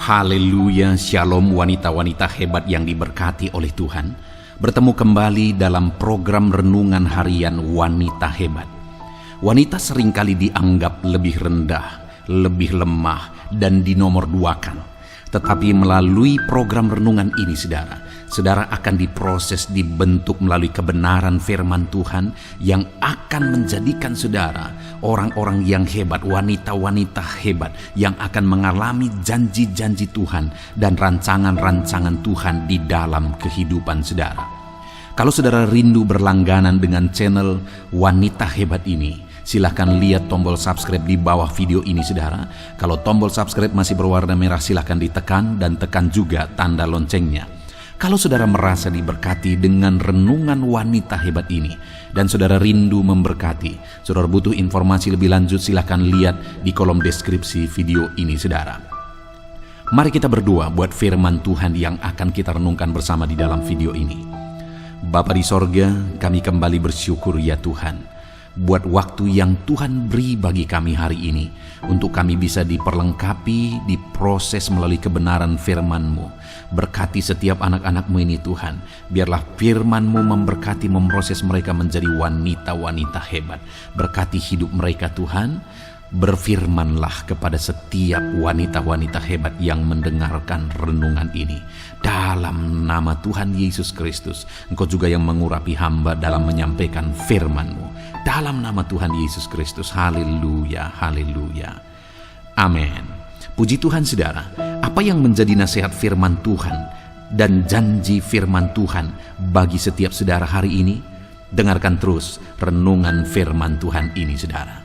Haleluya, shalom wanita-wanita hebat yang diberkati oleh Tuhan. Bertemu kembali dalam program renungan harian Wanita Hebat. Wanita seringkali dianggap lebih rendah, lebih lemah, dan dinomorduakan. Tetapi melalui program renungan ini saudara akan diproses, dibentuk melalui kebenaran firman Tuhan yang akan menjadikan saudara orang-orang yang hebat, wanita-wanita hebat yang akan mengalami janji-janji Tuhan dan rancangan-rancangan Tuhan di dalam kehidupan saudara. Kalau saudara rindu berlangganan dengan channel Wanita Hebat ini, silahkan lihat tombol subscribe di bawah video ini saudara. Kalau tombol subscribe masih berwarna merah, silahkan ditekan dan tekan juga tanda loncengnya. Kalau saudara merasa diberkati dengan renungan Wanita Hebat ini dan saudara rindu memberkati, saudara butuh informasi lebih lanjut, silahkan lihat di kolom deskripsi video ini saudara. Mari kita berdoa buat firman Tuhan yang akan kita renungkan bersama di dalam video ini. Bapa di sorga, kami kembali bersyukur ya Tuhan, buat waktu yang Tuhan beri bagi kami hari ini, untuk kami bisa diperlengkapi, diproses melalui kebenaran firman-Mu. Berkati setiap anak-anak-Mu ini Tuhan, biarlah firman-Mu memberkati, memproses mereka menjadi wanita-wanita hebat. Berkati hidup mereka Tuhan. Berfirmanlah kepada setiap wanita-wanita hebat yang mendengarkan renungan ini. Dalam nama Tuhan Yesus Kristus, Engkau juga yang mengurapi hamba dalam menyampaikan firman-Mu. Dalam nama Tuhan Yesus Kristus, haleluya, haleluya. Amin. Puji Tuhan saudara, apa yang menjadi nasihat firman Tuhan dan janji firman Tuhan bagi setiap saudara hari ini? Dengarkan terus renungan firman Tuhan ini saudara.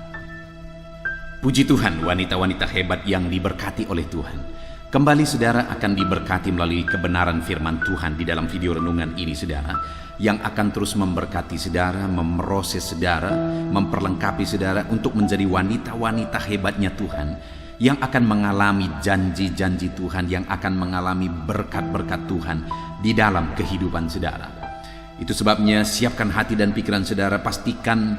Puji Tuhan, wanita-wanita hebat yang diberkati oleh Tuhan. Kembali saudara akan diberkati melalui kebenaran firman Tuhan di dalam video renungan ini saudara, yang akan terus memberkati saudara, memproses saudara, memperlengkapi saudara untuk menjadi wanita-wanita hebatnya Tuhan, yang akan mengalami janji-janji Tuhan, yang akan mengalami berkat-berkat Tuhan di dalam kehidupan saudara. Itu sebabnya siapkan hati dan pikiran saudara, pastikan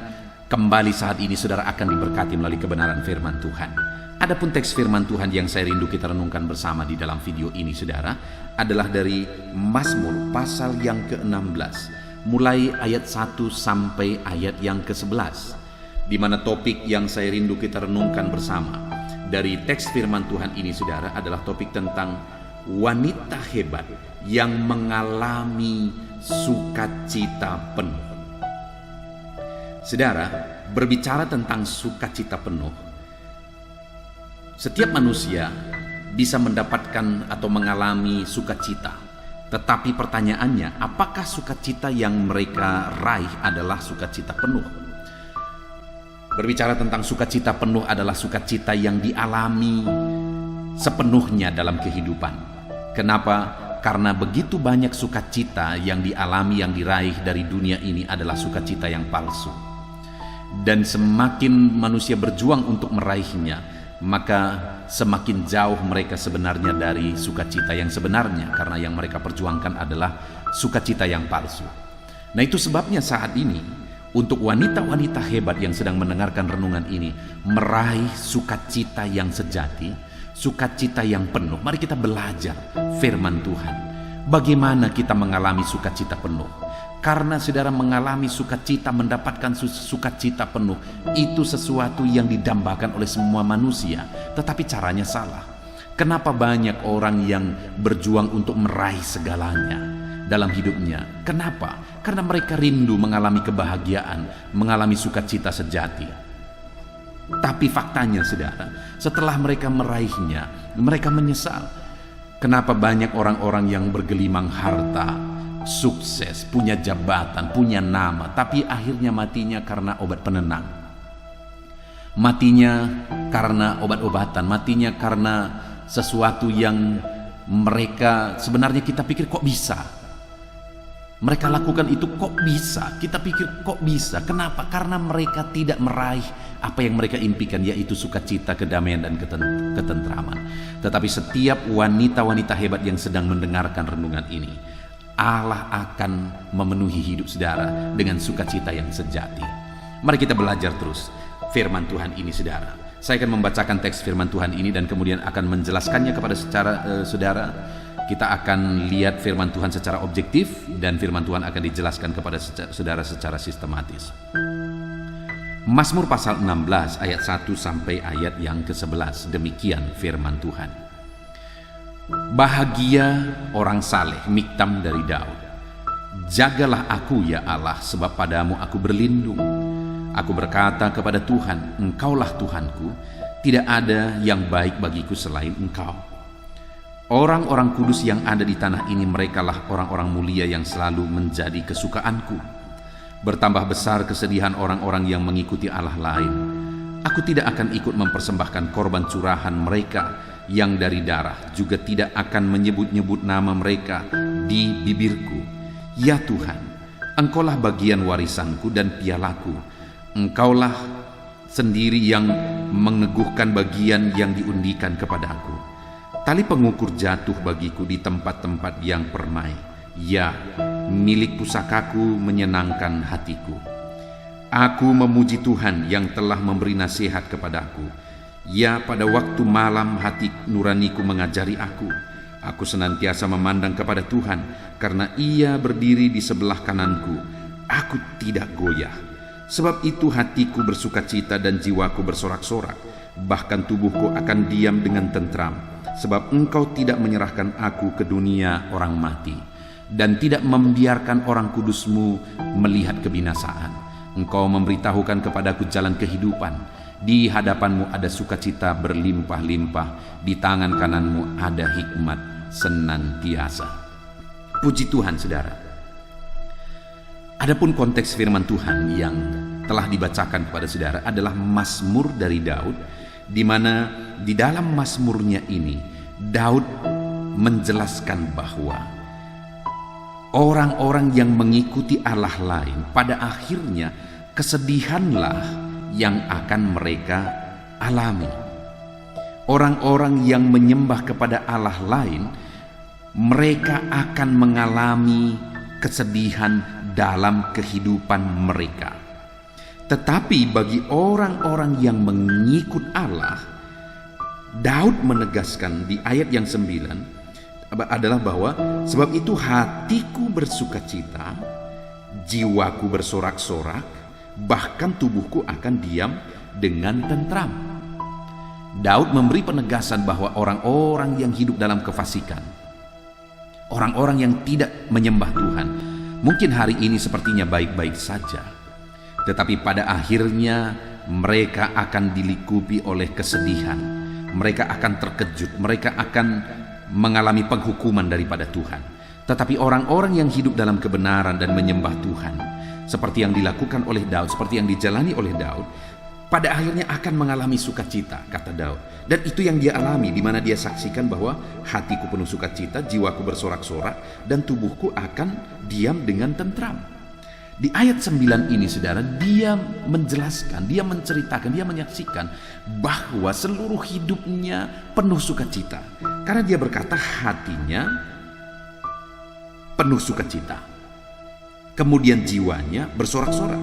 kembali saat ini saudara akan diberkati melalui kebenaran firman Tuhan. Adapun teks firman Tuhan yang saya rindu kita renungkan bersama di dalam video ini saudara, adalah dari Mazmur pasal yang ke-16, mulai ayat 1 sampai ayat yang ke-11, di mana topik yang saya rindu kita renungkan bersama dari teks firman Tuhan ini saudara adalah topik tentang wanita hebat yang mengalami sukacita penuh. Saudara, berbicara tentang sukacita penuh, setiap manusia bisa mendapatkan atau mengalami sukacita. Tetapi pertanyaannya, apakah sukacita yang mereka raih adalah sukacita penuh? Berbicara tentang sukacita penuh adalah sukacita yang dialami sepenuhnya dalam kehidupan. Kenapa? Karena begitu banyak sukacita yang dialami, yang diraih dari dunia ini adalah sukacita yang palsu. Dan semakin manusia berjuang untuk meraihnya, maka semakin jauh mereka sebenarnya dari sukacita yang sebenarnya, karena yang mereka perjuangkan adalah sukacita yang palsu. Nah itu sebabnya saat ini untuk wanita-wanita hebat yang sedang mendengarkan renungan ini meraih sukacita yang sejati, sukacita yang penuh. Mari kita belajar firman Tuhan, bagaimana kita mengalami sukacita penuh. Karena saudara mengalami sukacita, mendapatkan sukacita penuh, itu sesuatu yang didambakan oleh semua manusia, tetapi caranya salah. Kenapa banyak orang yang berjuang untuk meraih segalanya dalam hidupnya? Kenapa? Karena mereka rindu mengalami kebahagiaan, mengalami sukacita sejati. Tapi faktanya saudara, setelah mereka meraihnya, mereka menyesal. Kenapa banyak orang-orang yang bergelimang harta, sukses, punya jabatan, punya nama, tapi akhirnya matinya karena obat penenang, matinya karena obat-obatan, matinya karena sesuatu yang mereka sebenarnya kita pikir kok bisa mereka lakukan itu, kok bisa, kita pikir kok bisa. Kenapa? Karena mereka tidak meraih apa yang mereka impikan, yaitu sukacita, kedamaian, dan ketentraman. Tetapi setiap wanita-wanita hebat yang sedang mendengarkan renungan ini, Allah akan memenuhi hidup saudara dengan sukacita yang sejati. Mari kita belajar terus firman Tuhan ini saudara. Saya akan membacakan teks firman Tuhan ini dan kemudian akan menjelaskannya kepada saudara. Kita akan lihat firman Tuhan secara objektif dan firman Tuhan akan dijelaskan kepada saudara secara sistematis. Mazmur pasal 16 ayat 1 sampai ayat yang ke-11. Demikian firman Tuhan. Bahagia orang saleh, miktam dari Daud. Jagalah aku ya Allah, sebab padamu aku berlindung. Aku berkata kepada Tuhan, Engkaulah Tuhanku, tidak ada yang baik bagiku selain Engkau. Orang-orang kudus yang ada di tanah ini, merekalah orang-orang mulia yang selalu menjadi kesukaanku. Bertambah besar kesedihan orang-orang yang mengikuti Allah lain. Aku tidak akan ikut mempersembahkan korban curahan mereka yang dari darah, juga tidak akan menyebut-nyebut nama mereka di bibirku. Ya Tuhan, Engkaulah bagian warisanku dan pialaku. Engkaulah sendiri yang meneguhkan bagian yang diundikan kepadaku. Tali pengukur jatuh bagiku di tempat-tempat yang permai. Ya, milik pusakaku menyenangkan hatiku. Aku memuji Tuhan yang telah memberi nasihat kepadaku. Ya, pada waktu malam hati nuraniku mengajari aku. Aku senantiasa memandang kepada Tuhan, karena Ia berdiri di sebelah kananku. Aku tidak goyah. Sebab itu hatiku bersukacita dan jiwaku bersorak-sorak. Bahkan tubuhku akan diam dengan tentram. Sebab Engkau tidak menyerahkan aku ke dunia orang mati, dan tidak membiarkan orang kudus-Mu melihat kebinasaan. Engkau memberitahukan kepadaku jalan kehidupan. Di hadapan-Mu ada sukacita berlimpah-limpah. Di tangan kanan-Mu ada hikmat senantiasa. Puji Tuhan, saudara. Adapun konteks firman Tuhan yang telah dibacakan kepada saudara adalah Mazmur dari Daud, di mana di dalam Mazmurnya ini Daud menjelaskan bahwa orang-orang yang mengikuti Allah lain pada akhirnya kesedihanlah yang akan mereka alami. Orang-orang yang menyembah kepada Allah lain, mereka akan mengalami kesedihan dalam kehidupan mereka. Tetapi bagi orang-orang yang mengikut Allah, Daud menegaskan di ayat yang 9 adalah bahwa sebab itu hatiku bersukacita, jiwaku bersorak-sorak, bahkan tubuhku akan diam dengan tentram. Daud memberi penegasan bahwa orang-orang yang hidup dalam kefasikan, orang-orang yang tidak menyembah Tuhan, mungkin hari ini sepertinya baik-baik saja. Tetapi pada akhirnya mereka akan dilikupi oleh kesedihan. Mereka akan terkejut, mereka akan mengalami penghukuman daripada Tuhan. Tetapi orang-orang yang hidup dalam kebenaran dan menyembah Tuhan, seperti yang dilakukan oleh Daud, seperti yang dijalani oleh Daud, pada akhirnya akan mengalami sukacita, kata Daud. Dan itu yang dia alami, di mana dia saksikan bahwa hatiku penuh sukacita, jiwaku bersorak-sorak, dan tubuhku akan diam dengan tentram. Di ayat 9 ini, saudara, dia menjelaskan, dia menceritakan, dia menyaksikan bahwa seluruh hidupnya penuh sukacita. Karena dia berkata hatinya penuh sukacita. Kemudian jiwanya bersorak-sorak.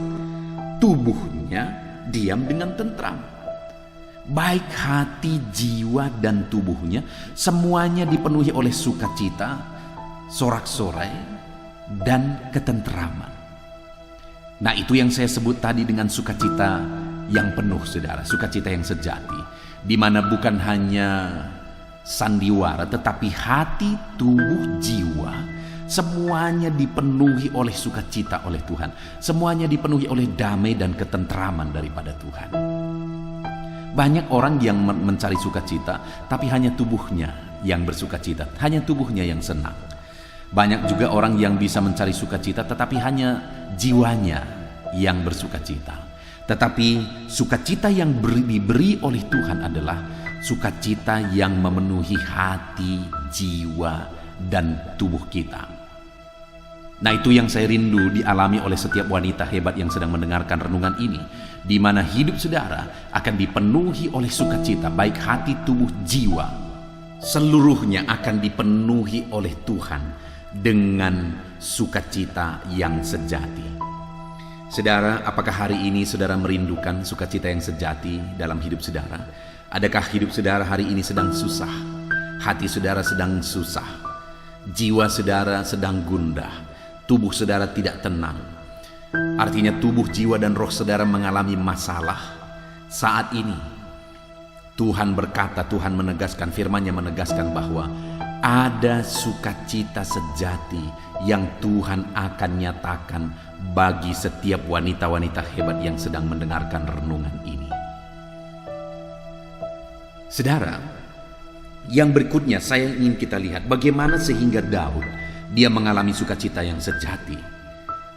Tubuhnya diam dengan tentram. Baik hati, jiwa, dan tubuhnya semuanya dipenuhi oleh sukacita, sorak-sorai, dan ketentraman. Nah, itu yang saya sebut tadi dengan sukacita yang penuh, saudara, sukacita yang sejati, di mana bukan hanya sandiwara, tetapi hati, tubuh, jiwa, semuanya dipenuhi oleh sukacita oleh Tuhan. Semuanya dipenuhi oleh damai dan ketentraman daripada Tuhan. Banyak orang yang mencari sukacita, tapi hanya tubuhnya yang bersukacita, hanya tubuhnya yang senang. Banyak juga orang yang bisa mencari sukacita, tetapi hanya jiwanya yang bersukacita. Tetapi sukacita yang diberi oleh Tuhan adalah sukacita yang memenuhi hati, jiwa, dan tubuh kita. Nah, itu yang saya rindu dialami oleh setiap wanita hebat yang sedang mendengarkan renungan ini, di mana hidup saudara akan dipenuhi oleh sukacita, baik hati, tubuh, jiwa. Seluruhnya akan dipenuhi oleh Tuhan dengan sukacita yang sejati. Saudara, apakah hari ini saudara merindukan sukacita yang sejati dalam hidup saudara? Adakah hidup saudara hari ini sedang susah? Hati saudara sedang susah. Jiwa saudara sedang gundah. Tubuh saudara tidak tenang. Artinya tubuh, jiwa, dan roh saudara mengalami masalah. Saat ini Tuhan berkata, Tuhan menegaskan, firman-Nya menegaskan bahwa ada sukacita sejati yang Tuhan akan nyatakan bagi setiap wanita-wanita hebat yang sedang mendengarkan renungan ini. Saudara, yang berikutnya saya ingin kita lihat bagaimana sehingga Daud dia mengalami sukacita yang sejati.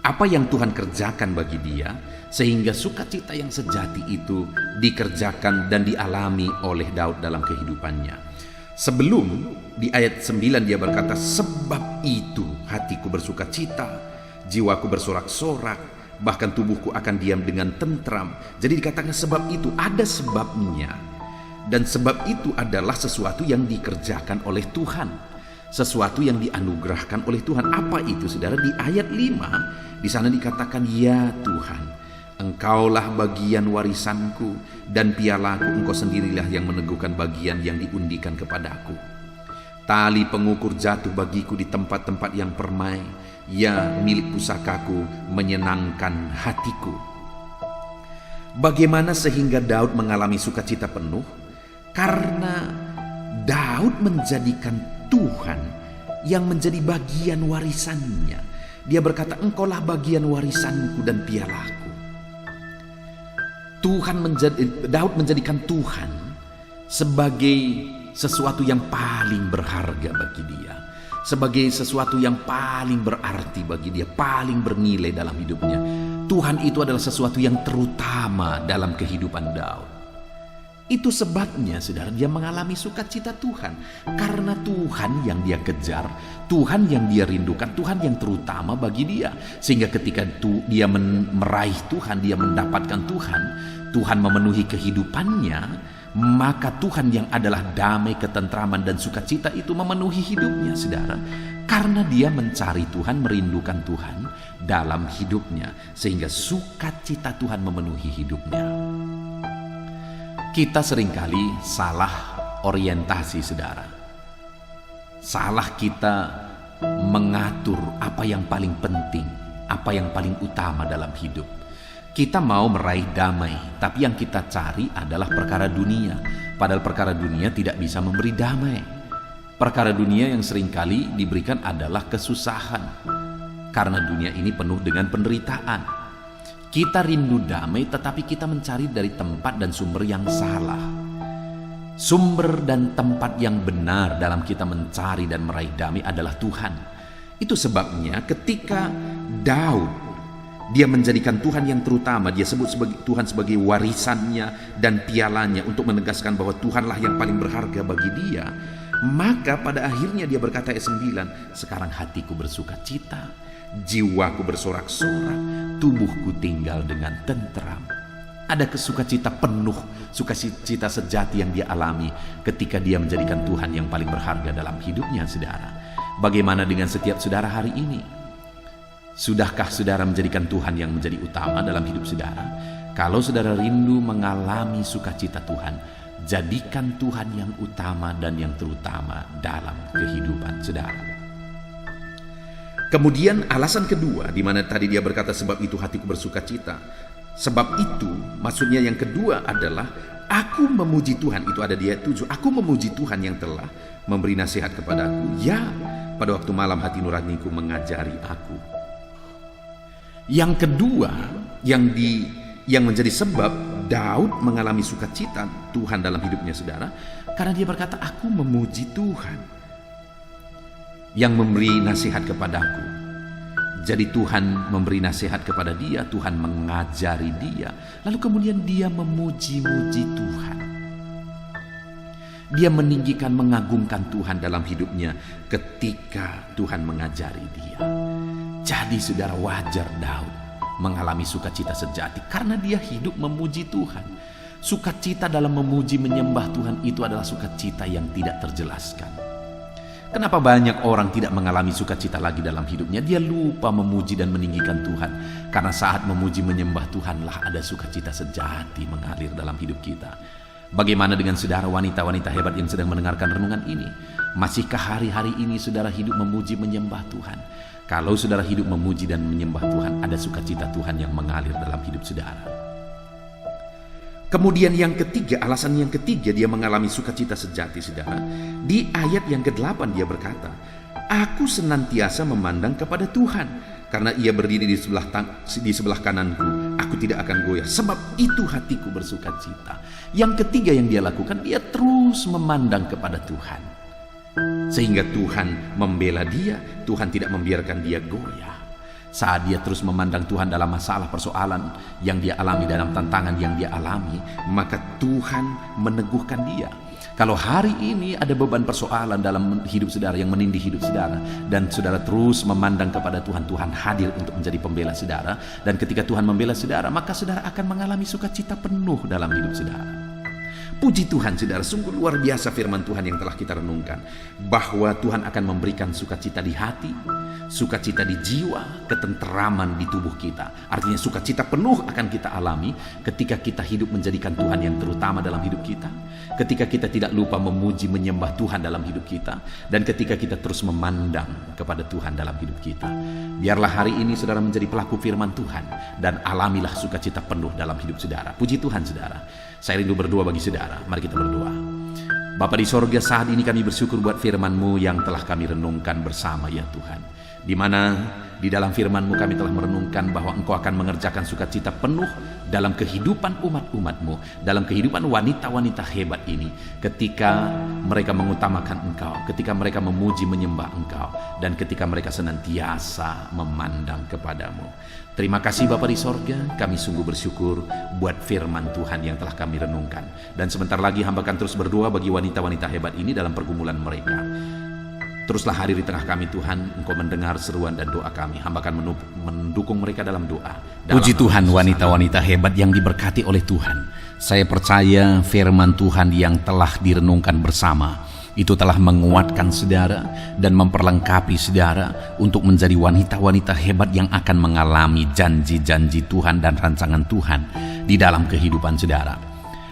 Apa yang Tuhan kerjakan bagi dia sehingga sukacita yang sejati itu dikerjakan dan dialami oleh Daud dalam kehidupannya. Sebelum di ayat 9 dia berkata, sebab itu hatiku bersukacita, jiwaku bersorak-sorak, bahkan tubuhku akan diam dengan tentram. Jadi dikatakan sebab itu, ada sebabnya. Dan sebab itu adalah sesuatu yang dikerjakan oleh Tuhan, sesuatu yang dianugerahkan oleh Tuhan. Apa itu, saudara? Di ayat 5 di sana dikatakan, ya Tuhan, Engkaulah bagian warisanku dan pialaku, Engkau sendirilah yang meneguhkan bagian yang diundikan kepadaku. Tali pengukur jatuh bagiku di tempat-tempat yang permai, ya milik pusakaku menyenangkan hatiku. Bagaimana sehingga Daud mengalami sukacita penuh? Karena Daud menjadikan Tuhan yang menjadi bagian warisannya. Dia berkata, Engkaulah bagian warisanku dan pialaku. Daud menjadikan Tuhan sebagai sesuatu yang paling berharga bagi dia, sebagai sesuatu yang paling berarti bagi dia, paling bernilai dalam hidupnya. Tuhan itu adalah sesuatu yang terutama dalam kehidupan Daud. Itu sebabnya, saudara, dia mengalami sukacita Tuhan. Karena Tuhan yang dia kejar, Tuhan yang dia rindukan, Tuhan yang terutama bagi dia. Sehingga ketika dia meraih Tuhan, dia mendapatkan Tuhan, Tuhan memenuhi kehidupannya, maka Tuhan yang adalah damai, ketentraman, dan sukacita itu memenuhi hidupnya, saudara. Karena dia mencari Tuhan, merindukan Tuhan dalam hidupnya, sehingga sukacita Tuhan memenuhi hidupnya. Kita seringkali salah orientasi, saudara. Salah kita mengatur apa yang paling penting, apa yang paling utama dalam hidup. Kita mau meraih damai, tapi yang kita cari adalah perkara dunia. Padahal perkara dunia tidak bisa memberi damai. Perkara dunia yang seringkali diberikan adalah kesusahan. Karena dunia ini penuh dengan penderitaan. Kita rindu damai, tetapi kita mencari dari tempat dan sumber yang salah. Sumber dan tempat yang benar dalam kita mencari dan meraih damai adalah Tuhan. Itu sebabnya ketika Daud, dia menjadikan Tuhan yang terutama, dia sebut Tuhan sebagai warisannya dan pialanya untuk menegaskan bahwa Tuhanlah yang paling berharga bagi dia. Maka pada akhirnya dia berkata ayat 9, sekarang hatiku bersukacita, jiwaku bersorak-sorak, tubuhku tinggal dengan tentram. Ada sukacita penuh, sukacita sejati yang dia alami ketika dia menjadikan Tuhan yang paling berharga dalam hidupnya, saudara. Bagaimana dengan setiap saudara hari ini? Sudahkah saudara menjadikan Tuhan yang menjadi utama dalam hidup saudara? Kalau saudara rindu mengalami sukacita Tuhan, jadikan Tuhan yang utama dan yang terutama dalam kehidupan saudara. Kemudian alasan kedua, di mana tadi dia berkata sebab itu hatiku bersukacita. Sebab itu maksudnya yang kedua adalah aku memuji Tuhan. Itu ada di ayat 7. Aku memuji Tuhan yang telah memberi nasihat kepadaku. Ya, pada waktu malam hati nuraniku mengajari aku. Yang kedua yang menjadi sebab Daud mengalami sukacita Tuhan dalam hidupnya, saudara, karena dia berkata aku memuji Tuhan yang memberi nasihat kepadaku. Jadi Tuhan memberi nasihat kepada dia, Tuhan mengajari dia, lalu kemudian dia memuji-muji Tuhan. Dia meninggikan, mengagungkan Tuhan dalam hidupnya ketika Tuhan mengajari dia. Jadi saudara, wajar Daud mengalami sukacita sejati karena dia hidup memuji Tuhan. Sukacita dalam memuji menyembah Tuhan itu adalah sukacita yang tidak terjelaskan. Kenapa banyak orang tidak mengalami sukacita lagi dalam hidupnya? Dia lupa memuji dan meninggikan Tuhan. Karena saat memuji menyembah Tuhanlah ada sukacita sejati mengalir dalam hidup kita. Bagaimana dengan saudara wanita-wanita hebat yang sedang mendengarkan renungan ini? Masihkah hari-hari ini saudara hidup memuji menyembah Tuhan? Kalau saudara hidup memuji dan menyembah Tuhan, ada sukacita Tuhan yang mengalir dalam hidup saudara. Kemudian yang ketiga, alasan yang ketiga dia mengalami sukacita sejati, saudara. Di ayat yang ke-8 dia berkata, "Aku senantiasa memandang kepada Tuhan, karena ia berdiri di sebelah kananku. Aku tidak akan goyah, sebab itu hatiku bersukacita." Yang ketiga yang dia lakukan, dia terus memandang kepada Tuhan. Sehingga Tuhan membela dia, Tuhan tidak membiarkan dia goyah. Saat dia terus memandang Tuhan dalam masalah persoalan yang dia alami, dalam tantangan yang dia alami, maka Tuhan meneguhkan dia. Kalau hari ini ada beban persoalan dalam hidup saudara yang menindih hidup saudara, dan saudara terus memandang kepada Tuhan, Tuhan hadir untuk menjadi pembela saudara. Dan ketika Tuhan membela saudara, maka saudara akan mengalami sukacita penuh dalam hidup saudara. Puji Tuhan, saudara, sungguh luar biasa firman Tuhan yang telah kita renungkan, bahwa Tuhan akan memberikan sukacita di hati, sukacita di jiwa, ketenteraman di tubuh kita. Artinya sukacita penuh akan kita alami ketika kita hidup menjadikan Tuhan yang terutama dalam hidup kita, ketika kita tidak lupa memuji menyembah Tuhan dalam hidup kita, dan ketika kita terus memandang kepada Tuhan dalam hidup kita. Biarlah hari ini saudara menjadi pelaku firman Tuhan, dan alamilah sukacita penuh dalam hidup saudara. Puji Tuhan, saudara. Saya rindu berdoa bagi saudara. Mari kita berdoa. Bapa di sorga, saat ini kami bersyukur buat firman-Mu yang telah kami renungkan bersama, ya Tuhan. Di mana di dalam firman-Mu kami telah merenungkan bahwa Engkau akan mengerjakan sukacita penuh dalam kehidupan umat-umat-Mu, dalam kehidupan wanita-wanita hebat ini, ketika mereka mengutamakan Engkau, ketika mereka memuji menyembah Engkau, dan ketika mereka senantiasa memandang kepadamu. Terima kasih Bapa di sorga, kami sungguh bersyukur buat firman Tuhan yang telah kami renungkan. Dan sebentar lagi hamba akan terus berdoa bagi wanita-wanita hebat ini dalam pergumulan mereka. Teruslah hadir di tengah kami Tuhan, Engkau mendengar seruan dan doa kami. Hamba akan mendukung mereka dalam doa. Puji Tuhan, wanita-wanita hebat yang diberkati oleh Tuhan. Saya percaya firman Tuhan yang telah direnungkan bersama itu telah menguatkan saudara dan memperlengkapi saudara untuk menjadi wanita-wanita hebat yang akan mengalami janji-janji Tuhan dan rancangan Tuhan di dalam kehidupan saudara.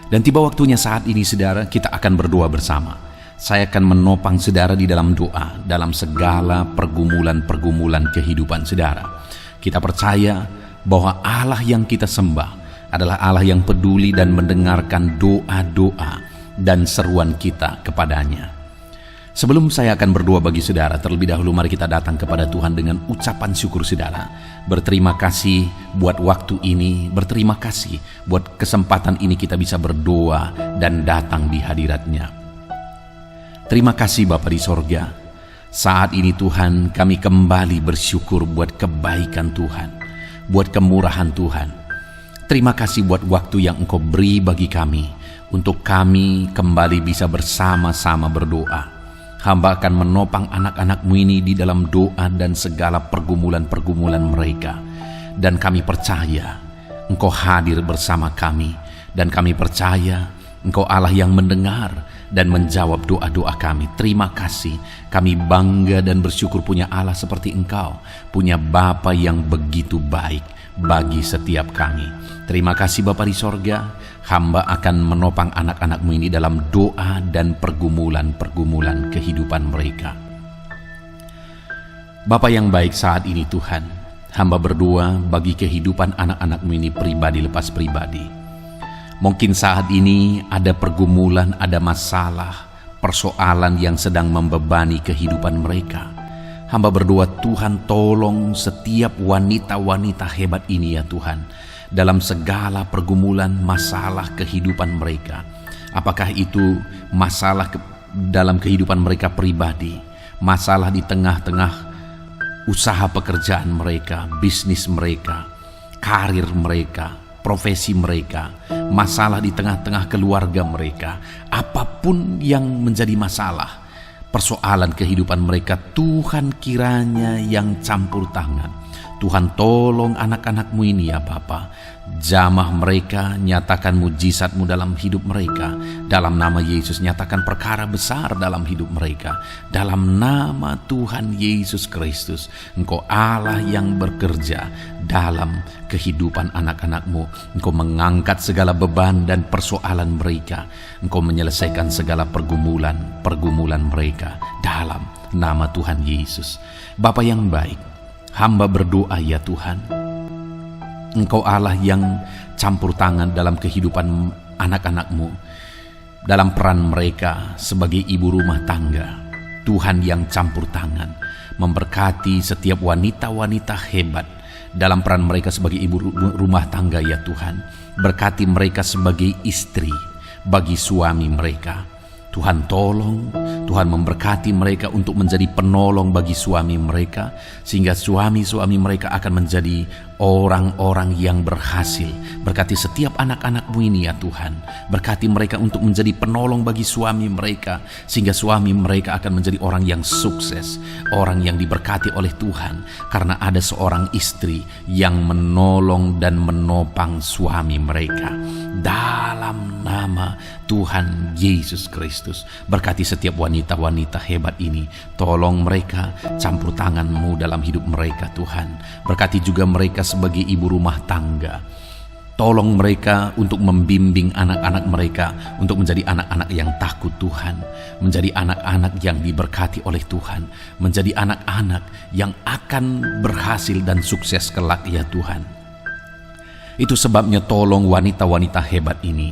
Dan tiba waktunya saat ini saudara, kita akan berdoa bersama. Saya akan menopang saudara di dalam doa, dalam segala pergumulan-pergumulan kehidupan saudara. Kita percaya bahwa Allah yang kita sembah adalah Allah yang peduli dan mendengarkan doa-doa dan seruan kita kepadanya. Sebelum saya akan berdoa bagi saudara, terlebih dahulu mari kita datang kepada Tuhan dengan ucapan syukur saudara. Berterima kasih buat waktu ini, berterima kasih buat kesempatan ini kita bisa berdoa dan datang di hadirat-Nya. Terima kasih Bapa di sorga. Saat ini Tuhan, kami kembali bersyukur buat kebaikan Tuhan, buat kemurahan Tuhan. Terima kasih buat waktu yang Engkau beri bagi kami, untuk kami kembali bisa bersama-sama berdoa. Hamba akan menopang anak-anak-Mu ini di dalam doa dan segala pergumulan-pergumulan mereka. Dan kami percaya Engkau hadir bersama kami. Dan kami percaya Engkau Allah yang mendengar dan menjawab doa-doa kami. Terima kasih. Kami bangga dan bersyukur punya Allah seperti Engkau. Punya Bapa yang begitu baik bagi setiap kami. Terima kasih Bapa di sorga. Hamba akan menopang anak-anak-Mu ini dalam doa dan pergumulan-pergumulan kehidupan mereka. Bapa yang baik, saat ini Tuhan, hamba berdoa bagi kehidupan anak-anak-Mu ini pribadi lepas pribadi. Mungkin saat ini ada pergumulan, ada masalah, persoalan yang sedang membebani kehidupan mereka. Hamba berdoa Tuhan, tolong setiap wanita-wanita hebat ini ya Tuhan, dalam segala pergumulan masalah kehidupan mereka. Apakah itu masalah dalam kehidupan mereka pribadi, masalah di tengah-tengah usaha pekerjaan mereka, bisnis mereka, karir mereka, profesi mereka, masalah di tengah-tengah keluarga mereka. Apapun yang menjadi masalah, persoalan kehidupan mereka, Tuhan kiranya yang campur tangan, Tuhan, tolong anak-anak-Mu ini ya Bapa. Jamah mereka, nyatakan mujizat-Mu dalam hidup mereka. Dalam nama Yesus, nyatakan perkara besar dalam hidup mereka. Dalam nama Tuhan Yesus Kristus, Engkau Allah yang bekerja dalam kehidupan anak-anak-Mu. Engkau mengangkat segala beban dan persoalan mereka. Engkau menyelesaikan segala pergumulan mereka dalam nama Tuhan Yesus. Bapa yang baik, hamba berdoa ya Tuhan, Engkau Allah yang campur tangan dalam kehidupan anak-anak-Mu, dalam peran mereka sebagai ibu rumah tangga. Tuhan yang campur tangan, memberkati setiap wanita-wanita hebat dalam peran mereka sebagai ibu rumah tangga ya Tuhan. Berkati mereka sebagai istri bagi suami mereka. Tuhan tolong, Tuhan memberkati mereka untuk menjadi penolong bagi suami mereka, sehingga suami-suami mereka akan menjadi orang-orang yang berhasil. Berkati setiap anak-anak-Mu ini ya Tuhan. Berkati mereka untuk menjadi penolong bagi suami mereka, sehingga suami mereka akan menjadi orang yang sukses, orang yang diberkati oleh Tuhan, karena ada seorang istri yang menolong dan menopang suami mereka. Dalam nama Tuhan Yesus Kristus, berkati setiap wanita-wanita hebat ini. Tolong mereka, campur tangan-Mu dalam hidup mereka Tuhan. Berkati juga mereka sebagai ibu rumah tangga. Tolong mereka untuk membimbing anak-anak mereka untuk menjadi anak-anak yang takut Tuhan, menjadi anak-anak yang diberkati oleh Tuhan, menjadi anak-anak yang akan berhasil dan sukses kelak ya Tuhan. Itu sebabnya tolong wanita-wanita hebat ini,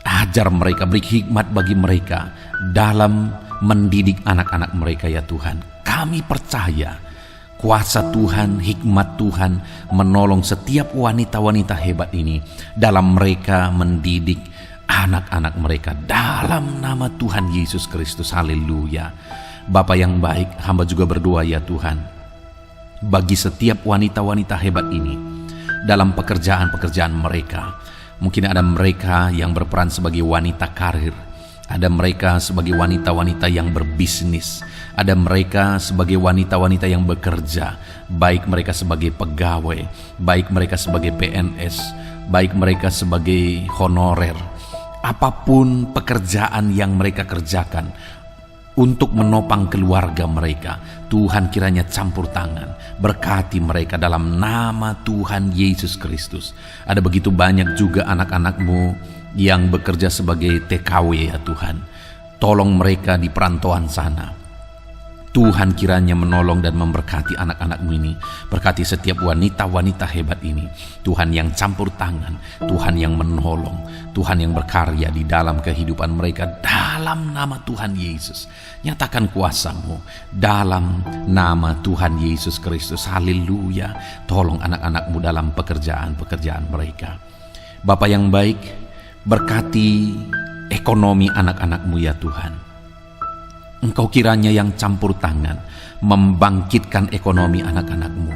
ajar mereka, beri hikmat bagi mereka dalam mendidik anak-anak mereka ya Tuhan. Kami percaya kuasa Tuhan, hikmat Tuhan menolong setiap wanita-wanita hebat ini dalam mereka mendidik anak-anak mereka dalam nama Tuhan Yesus Kristus. Haleluya. Bapa yang baik, hamba juga berdoa ya Tuhan, bagi setiap wanita-wanita hebat ini dalam pekerjaan-pekerjaan mereka. Mungkin ada mereka yang berperan sebagai wanita karir, ada mereka sebagai wanita-wanita yang berbisnis, ada mereka sebagai wanita-wanita yang bekerja, baik mereka sebagai pegawai, baik mereka sebagai PNS, baik mereka sebagai honorer. Apapun pekerjaan yang mereka kerjakan untuk menopang keluarga mereka, Tuhan kiranya campur tangan, berkati mereka dalam nama Tuhan Yesus Kristus. Ada begitu banyak juga anak-anak-Mu yang bekerja sebagai TKW ya Tuhan. Tolong mereka di perantauan sana. Tuhan kiranya menolong dan memberkati anak-anak-Mu ini. Berkati setiap wanita-wanita hebat ini. Tuhan yang campur tangan, Tuhan yang menolong, Tuhan yang berkarya di dalam kehidupan mereka dalam nama Tuhan Yesus. Nyatakan kuasa-Mu dalam nama Tuhan Yesus Kristus. Haleluya. Tolong anak-anak-Mu dalam pekerjaan-pekerjaan mereka. Bapa yang baik, berkati ekonomi anak-anak-Mu ya Tuhan. Engkau kiranya yang campur tangan membangkitkan ekonomi anak-anak-Mu.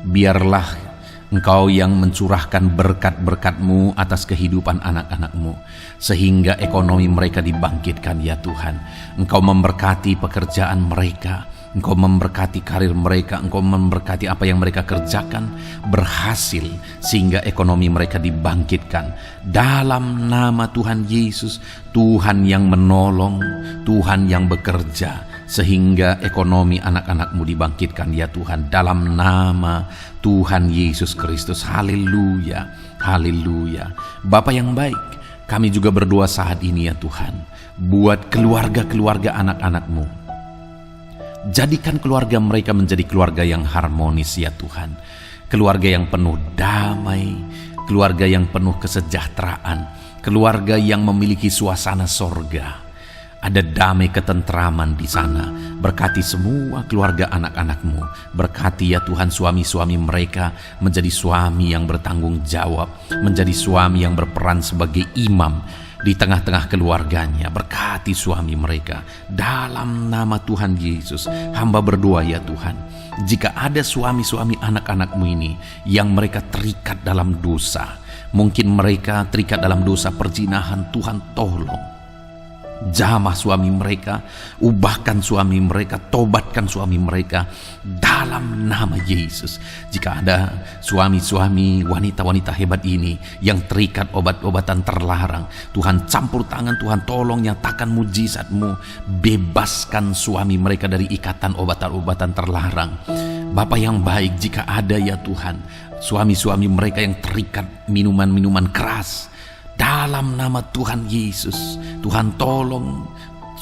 Biarlah Engkau yang mencurahkan berkat-berkat-Mu atas kehidupan anak-anak-Mu, sehingga ekonomi mereka dibangkitkan ya Tuhan. Engkau memberkati pekerjaan mereka, Engkau memberkati karir mereka, Engkau memberkati apa yang mereka kerjakan berhasil, sehingga ekonomi mereka dibangkitkan. Dalam nama Tuhan Yesus, Tuhan yang menolong, Tuhan yang bekerja, sehingga ekonomi anak-anak-Mu dibangkitkan ya Tuhan. Dalam nama Tuhan Yesus Kristus. Haleluya, haleluya. Bapa yang baik, kami juga berdoa saat ini ya Tuhan, buat keluarga-keluarga anak-anak-Mu. Jadikan keluarga mereka menjadi keluarga yang harmonis ya Tuhan. Keluarga yang penuh damai, keluarga yang penuh kesejahteraan, keluarga yang memiliki suasana sorga. Ada damai ketentraman di sana. Berkati semua keluarga anak-anak-Mu. Berkati ya Tuhan suami-suami mereka menjadi suami yang bertanggung jawab, menjadi suami yang berperan sebagai imam di tengah-tengah keluarganya. Berkati suami mereka dalam nama Tuhan Yesus. Hamba berdoa ya Tuhan, jika ada suami-suami anak-anak-Mu ini yang mereka terikat dalam dosa, mungkin mereka terikat dalam dosa perzinahan, Tuhan tolong Jamah suami mereka, ubahkan suami mereka, tobatkan suami mereka dalam nama Yesus. Jika ada suami-suami, wanita-wanita hebat ini yang terikat obat-obatan terlarang, Tuhan campur tangan, Tuhan tolong nyatakan mujizat-Mu, bebaskan suami mereka dari ikatan obat-obatan terlarang. Bapa yang baik, jika ada ya Tuhan, suami-suami mereka yang terikat minuman-minuman keras, dalam nama Tuhan Yesus, Tuhan tolong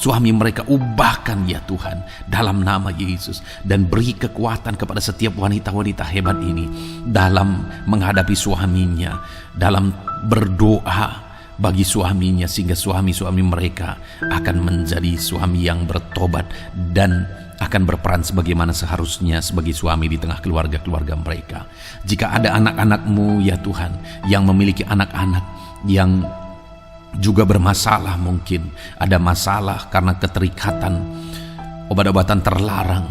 suami mereka, ubahkan ya Tuhan dalam nama Yesus, dan beri kekuatan kepada setiap wanita-wanita hebat ini dalam menghadapi suaminya, dalam berdoa bagi suaminya, sehingga suami-suami mereka akan menjadi suami yang bertobat dan akan berperan sebagaimana seharusnya sebagai suami di tengah keluarga-keluarga mereka. Jika ada anak-anak-Mu ya Tuhan yang memiliki anak-anak yang juga bermasalah, mungkin ada masalah karena keterikatan obat-obatan terlarang,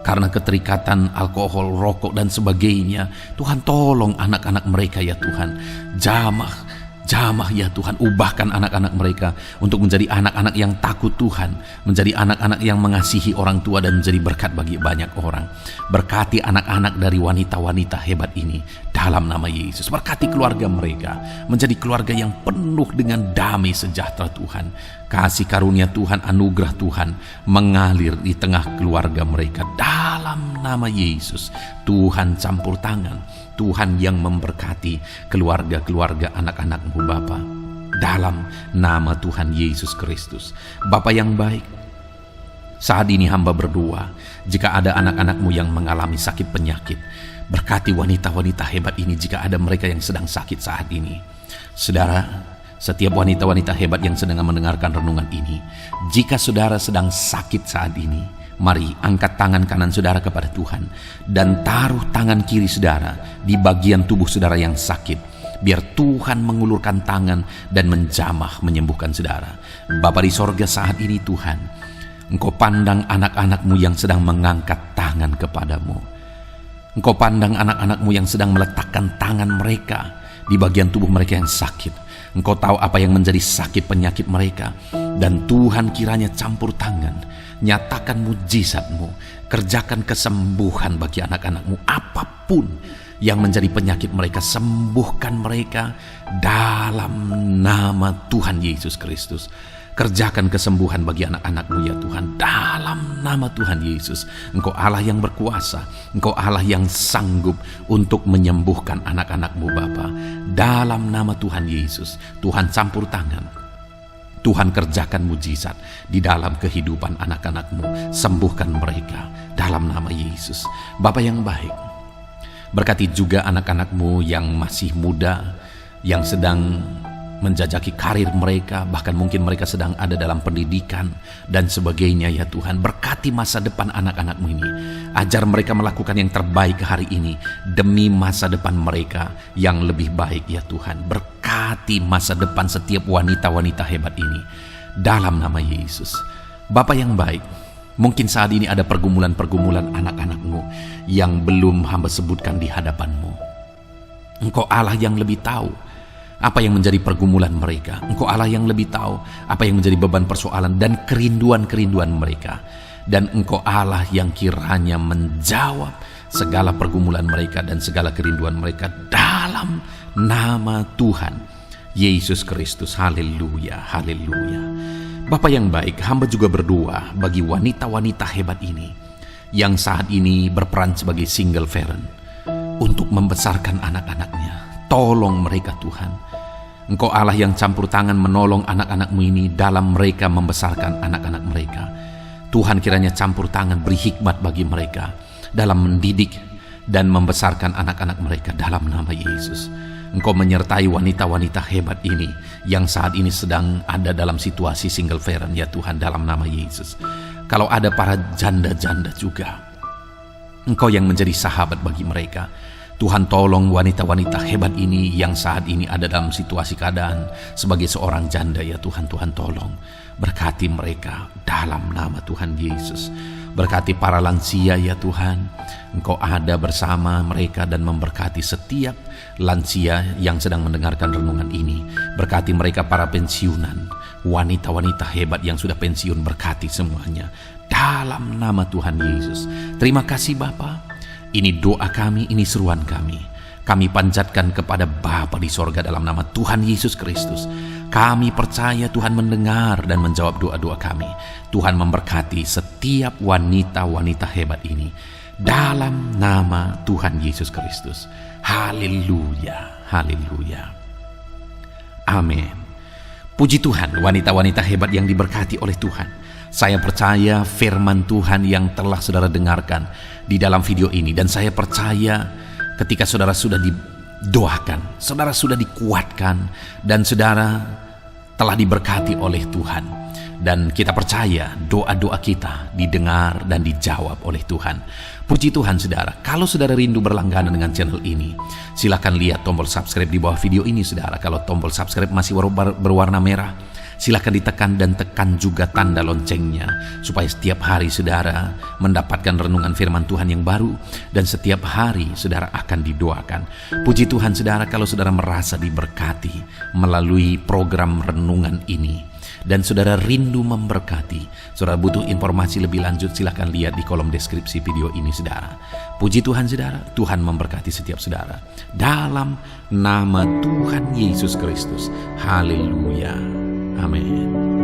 karena keterikatan alkohol, rokok dan sebagainya, Tuhan tolong anak-anak mereka ya Tuhan. Jamah ya Tuhan, ubahkan anak-anak mereka untuk menjadi anak-anak yang takut Tuhan, menjadi anak-anak yang mengasihi orang tua dan menjadi berkat bagi banyak orang. Berkati anak-anak dari wanita-wanita hebat ini dalam nama Yesus. Berkati keluarga mereka menjadi keluarga yang penuh dengan damai sejahtera Tuhan. Kasih karunia Tuhan, anugerah Tuhan mengalir di tengah keluarga mereka dalam nama Yesus. Tuhan campur tangan, Tuhan yang memberkati keluarga-keluarga anak-anak-Mu Bapa, dalam nama Tuhan Yesus Kristus. Bapa yang baik, saat ini hamba berdoa, jika ada anak-anak-Mu yang mengalami sakit penyakit, berkati wanita-wanita hebat ini jika ada mereka yang sedang sakit saat ini. Saudara, setiap wanita-wanita hebat yang sedang mendengarkan renungan ini, jika saudara sedang sakit saat ini, mari angkat tangan kanan saudara kepada Tuhan dan taruh tangan kiri saudara di bagian tubuh saudara yang sakit, biar Tuhan mengulurkan tangan dan menjamah menyembuhkan saudara. Bapa di sorga, saat ini Tuhan, Engkau pandang anak-anak-Mu yang sedang mengangkat tangan kepadamu. Engkau pandang anak-anak-Mu yang sedang meletakkan tangan mereka di bagian tubuh mereka yang sakit. Engkau tahu apa yang menjadi sakit penyakit mereka, dan Tuhan kiranya campur tangan, nyatakan mujizat-Mu, kerjakan kesembuhan bagi anak-anak-Mu. Apapun yang menjadi penyakit mereka, sembuhkan mereka dalam nama Tuhan Yesus Kristus. Kerjakan kesembuhan bagi anak-anak-Mu ya Tuhan, dalam nama Tuhan Yesus. Engkau Allah yang berkuasa, Engkau Allah yang sanggup untuk menyembuhkan anak-anak-Mu Bapa, dalam nama Tuhan Yesus. Tuhan campur tangan, Tuhan kerjakan mujizat di dalam kehidupan anak-anak-Mu, sembuhkan mereka dalam nama Yesus. Bapa yang baik, berkati juga anak-anak-Mu yang masih muda, yang sedang menjajaki karir mereka, bahkan mungkin mereka sedang ada dalam pendidikan dan sebagainya ya Tuhan. Berkati masa depan anak-anak-Mu ini, ajar mereka melakukan yang terbaik hari ini demi masa depan mereka yang lebih baik ya Tuhan. Berkati masa depan setiap wanita-wanita hebat ini dalam nama Yesus. Bapa yang baik, mungkin saat ini ada pergumulan-pergumulan anak-anak-Mu yang belum hamba sebutkan di hadapan-Mu. Engkau Allah yang lebih tahu apa yang menjadi pergumulan mereka. Engkau Allah yang lebih tahu apa yang menjadi beban persoalan dan kerinduan-kerinduan mereka. Dan Engkau Allah yang kiranya menjawab segala pergumulan mereka dan segala kerinduan mereka dalam nama Tuhan Yesus Kristus. Haleluya, haleluya. Bapa yang baik, hamba juga berdoa bagi wanita-wanita hebat ini yang saat ini berperan sebagai single parent untuk membesarkan anak-anaknya. Tolong mereka Tuhan. Engkau Allah yang campur tangan menolong anak-anak-Mu ini dalam mereka membesarkan anak-anak mereka. Tuhan kiranya campur tangan, beri hikmat bagi mereka dalam mendidik dan membesarkan anak-anak mereka dalam nama Yesus. Engkau menyertai wanita-wanita hebat ini yang saat ini sedang ada dalam situasi single parent ya Tuhan, dalam nama Yesus. Kalau ada para janda-janda juga, Engkau yang menjadi sahabat bagi mereka. Tuhan tolong wanita-wanita hebat ini yang saat ini ada dalam situasi keadaan sebagai seorang janda ya Tuhan. Tuhan tolong berkati mereka dalam nama Tuhan Yesus. Berkati para lansia ya Tuhan. Engkau ada bersama mereka dan memberkati setiap lansia yang sedang mendengarkan renungan ini. Berkati mereka para pensiunan, wanita-wanita hebat yang sudah pensiun, berkati semuanya dalam nama Tuhan Yesus. Terima kasih Bapa. Ini doa kami, ini seruan kami. Kami panjatkan kepada Bapa di sorga dalam nama Tuhan Yesus Kristus. Kami percaya Tuhan mendengar dan menjawab doa-doa kami. Tuhan memberkati setiap wanita-wanita hebat ini dalam nama Tuhan Yesus Kristus. Haleluya, haleluya. Amin. Puji Tuhan, wanita-wanita hebat yang diberkati oleh Tuhan. Saya percaya firman Tuhan yang telah saudara dengarkan di dalam video ini. Dan saya percaya ketika saudara sudah didoakan, saudara sudah dikuatkan, dan saudara telah diberkati oleh Tuhan. Dan kita percaya doa-doa kita didengar dan dijawab oleh Tuhan. Puji Tuhan saudara. Kalau saudara rindu berlangganan dengan channel ini, silakan lihat tombol subscribe di bawah video ini saudara. Kalau tombol subscribe masih berwarna merah, silakan ditekan dan tekan juga tanda loncengnya, supaya setiap hari saudara mendapatkan renungan firman Tuhan yang baru, dan setiap hari saudara akan didoakan. Puji Tuhan saudara, kalau saudara merasa diberkati melalui program renungan ini, dan saudara rindu memberkati, saudara butuh informasi lebih lanjut, silakan lihat di kolom deskripsi video ini saudara. Puji Tuhan saudara, Tuhan memberkati setiap saudara dalam nama Tuhan Yesus Kristus. Haleluya. Amin.